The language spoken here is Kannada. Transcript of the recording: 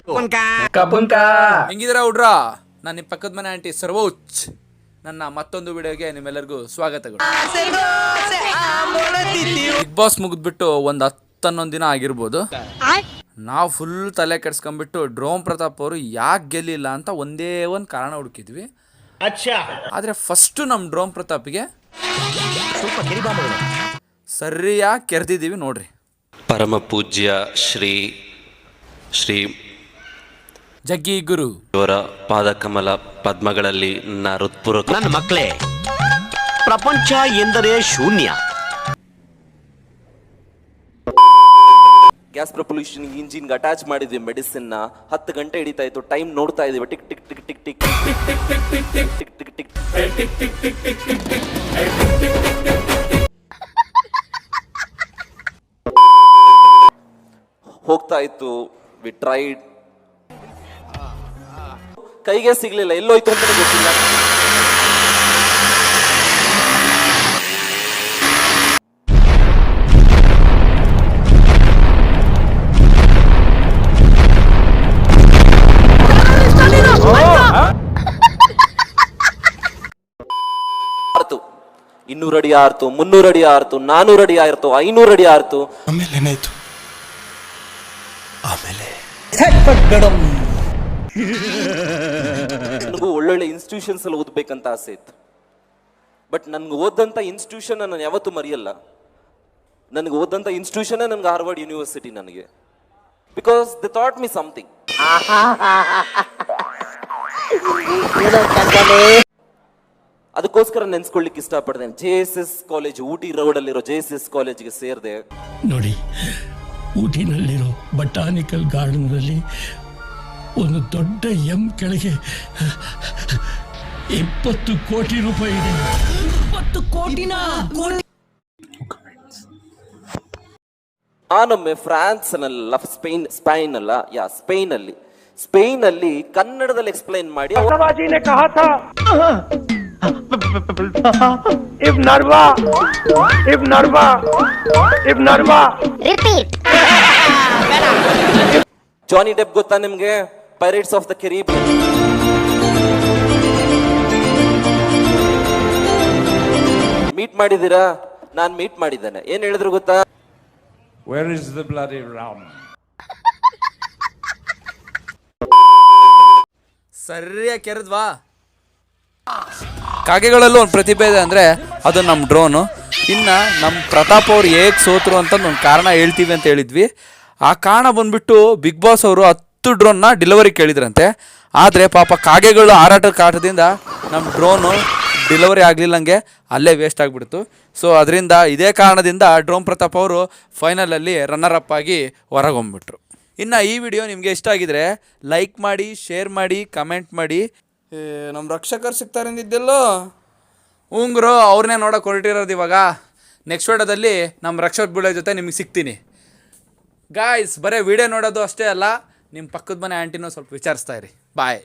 ಹೆಂಗಿದ್ದೀರಾ ಹುಡ್ರ? ನಾನು ನಿಮ್ಮ ಪಕ್ಕದ ಮನೆ ಆಂಟಿ ಸರ್ವೋಚ್. ನನ್ನ ಮತ್ತೊಂದು ವಿಡಿಯೋಗೆ ನಿಮ್ಮೆಲ್ಲರಿಗೂ ಸ್ವಾಗತಗಳು. ಬಿಗ್ ಬಾಸ್ ಮುಗಿದ್ಬಿಟ್ಟು ಒಂದು 10-11 ದಿನ ಆಗಿರ್ಬೋದು. ನಾವು ಫುಲ್ ತಲೆ ಕೆಡ್ಸ್ಕೊಂಡ್ಬಿಟ್ಟು ಡ್ರೋನ್ ಪ್ರತಾಪ್ ಅವರು ಯಾಕೆ ಗೆಲ್ಲಿಲ್ಲ ಅಂತ ಒಂದೇ ಒಂದು ಕಾರಣ ಹುಡುಕಿದ್ವಿ. ಆದರೆ ಫಸ್ಟು ನಮ್ಮ ಡ್ರೋನ್ ಪ್ರತಾಪ್ಗೆ ಸರಿಯಾಗಿ ಕೆರೆದಿದ್ದೀವಿ ನೋಡ್ರಿ. ಪರಮ ಪೂಜ್ಯ ಶ್ರೀ ಶ್ರೀ ಜಗ್ಗಿ ಗುರು ಅವರ ಪಾದಕಮಲ ಪದ್ಮಗಳಲ್ಲಿ ನನ್ನ ಹೃತ್ಪೂರ್ವಕ ನನ್ನ ಮಕ್ಕಳೇ, ಪ್ರಪಂಚ ಎಂದರೆ ಶೂನ್ಯ. ಗ್ಯಾಸ್ ಪ್ರೊಪಲ್ಯೂಷನ್ ಇಂಜಿನ್ಗೆ ಅಟ್ಯಾಚ್ ಮಾಡಿದ್ವಿ ಮೆಡಿಸಿನ್ ನ. 10 ಗಂಟೆ ಹಿಡಿತಾ ಇತ್ತು. ಟೈಮ್ ನೋಡ್ತಾ ಇದೀವಿ. Tick tick tick tick tick tick tick tick tick ಹೋಗ್ತಾ ಇತ್ತು. We tried. ಕೈಗೆ ಸಿಗ್ಲಿಲ್ಲ. ಎಲ್ಲೋಯ್ತು ಅಂತ ಗೊತ್ತಿಲ್ಲ. ಆರ್ತು 200 ಅಡಿ ಆರ್ತು, 300 ಅಡಿ ಆರ್ತು, 400 ಅಡಿ ಆರ್ತು, 500 ಅಡಿ ಆರ್ತು. ಆಮೇಲೆ ಏನಾಯ್ತು? ಆಮೇಲೆ ನನಗೂ ಒಳ್ಳೊಳ್ಳೆ ಇನ್ಸ್ಟಿಟ್ಯೂಷನ್ಸ್ ಅಲ್ಲಿ ಓದ್ಬೇಕಂತ ಆಸೆ ಇತ್ತು. ಬಟ್ ನನ್ಗೆ ಓದಂತ ಇನ್ಸ್ಟಿಟ್ಯೂಷನ್ ನಾನು ಯಾವತ್ತೂ ಮರೆಯಲ್ಲ. ನನಗೆ ಓದಂತ ಇನ್ಸ್ಟಿಟ್ಯೂಷನ್ ನನ್ಗೆ ಹಾರ್ವರ್ಡ್ ಯೂನಿವರ್ಸಿಟಿ. ನನಗೆ because they thought me something. ಅದಕ್ಕೋಸ್ಕರ ನೆನ್ಸ್ಕೊಳ್ಳಿಕ್ಕೆ ಇಷ್ಟಪಡ್ತೇನೆ. JSS ಕಾಲೇಜ್, ಊಟಿ ರೋಡ್ ಅಲ್ಲಿರೋ JSS ಕಾಲೇಜ್ಗೆ ಸೇರಿದೆ. ನೋಡಿ, ಊಟಿನಲ್ಲಿರೋ ಬಟಾನಿಕಲ್ ಗಾರ್ಡನ್ನಲ್ಲಿ ಒಂದು ದೊಡ್ಡ ಕೆಳಗೆ 20 ಕೋಟಿ ರೂಪಾಯಿ ಇದೆ. 20 ಕೋಟಿನ ನಾನೊಮ್ಮೆ ಫ್ರಾನ್ಸ್ ನಲ್ಲ ಸ್ಪೇನ್ ಅಲ್ಲಿ ಕನ್ನಡದಲ್ಲಿ ಎಕ್ಸ್ಪ್ಲೈನ್ ಮಾಡಿ ಜಾನಿ ಡೆಪ್ ಗೊತ್ತಾ ನಿಮ್ಗೆ? Pirates of the Caribbean. Meet ಮಾಡಿದ್ದೀರಾ? ನಾನ್ ಮೀಟ್ ಮಾಡಿದ್ದೇನೆ. ಏನ್ ಹೇಳಿದ್ರು ಗೊತ್ತಾ? Where is the bloody rum? ಸರಿಯಾಗಿ ಕೆರೆದ್ವಾ? ಕಾಗೆಗಳಲ್ಲೂ ಒಂದು ಪ್ರತಿಭೆ ಇದೆ ಅಂದರೆ ಅದು ನಮ್ಮ ಡ್ರೋನು. ಇನ್ನು ನಮ್ಮ ಪ್ರತಾಪ್ ಅವ್ರು ಹೇಗೆ ಸೋತರು ಅಂತ ಒಂದು ಕಾರಣ ಹೇಳ್ತೀವಿ ಅಂತ ಹೇಳಿದ್ವಿ. ಆ ಕಾರಣ ಬಂದ್ಬಿಟ್ಟು ಬಿಗ್ ಬಾಸ್ ಅವರು 10 ಡ್ರೋನ್ನ ಡೆಲಿವರಿ ಕೇಳಿದ್ರಂತೆ. ಆದರೆ ಪಾಪ ಕಾಗೆಗಳು ಹಾರಾಟದ ಕಾಟದಿಂದ ನಮ್ಮ ಡ್ರೋನು ಡೆಲಿವರಿ ಆಗಲಿಲ್ಲಂಗೆ ಅಲ್ಲೇ ವೇಸ್ಟ್ ಆಗಿಬಿಡ್ತು. ಸೊ ಅದರಿಂದ ಇದೇ ಕಾರಣದಿಂದ ಡ್ರೋನ್ ಪ್ರತಾಪ್ ಅವರು ಫೈನಲಲ್ಲಿ ರನ್ನರ್ ಅಪ್ ಆಗಿ ಹೊರಗೊಂಬಿಟ್ರು. ಇನ್ನು ಈ ವಿಡಿಯೋ ನಿಮಗೆ ಇಷ್ಟ ಆಗಿದ್ರೆ ಲೈಕ್ ಮಾಡಿ, ಶೇರ್ ಮಾಡಿ, ಕಮೆಂಟ್ ಮಾಡಿ. ನಮ್ಮ ರಕ್ಷಕರು ಸಿಗ್ತಾರೆ ಅಂದಿದ್ದೆಲ್ಲೋ ಉಂಗ್ರು ಅವ್ರನ್ನೇ ನೋಡೋಕೆ ಹೊರಟಿರೋದು ಇವಾಗ. ನೆಕ್ಸ್ಟ್ ವಿಡಿಯೋದಲ್ಲಿ ನಮ್ಮ ರಕ್ಷಕ ಬೀಳೋ ಜೊತೆ ನಿಮಗೆ ಸಿಗ್ತೀನಿ ಗಾಯ್ಸ್. ಬರೀ ವಿಡಿಯೋ ನೋಡೋದು ಅಷ್ಟೇ ಅಲ್ಲ, ನಿಮ್ಮ ಪಕ್ಕದ ಮನೆ ಆಂಟಿನೂ ಸ್ವಲ್ಪ ವಿಚಾರಿಸ್ತಾ ಇರಿ. ಬಾಯ್.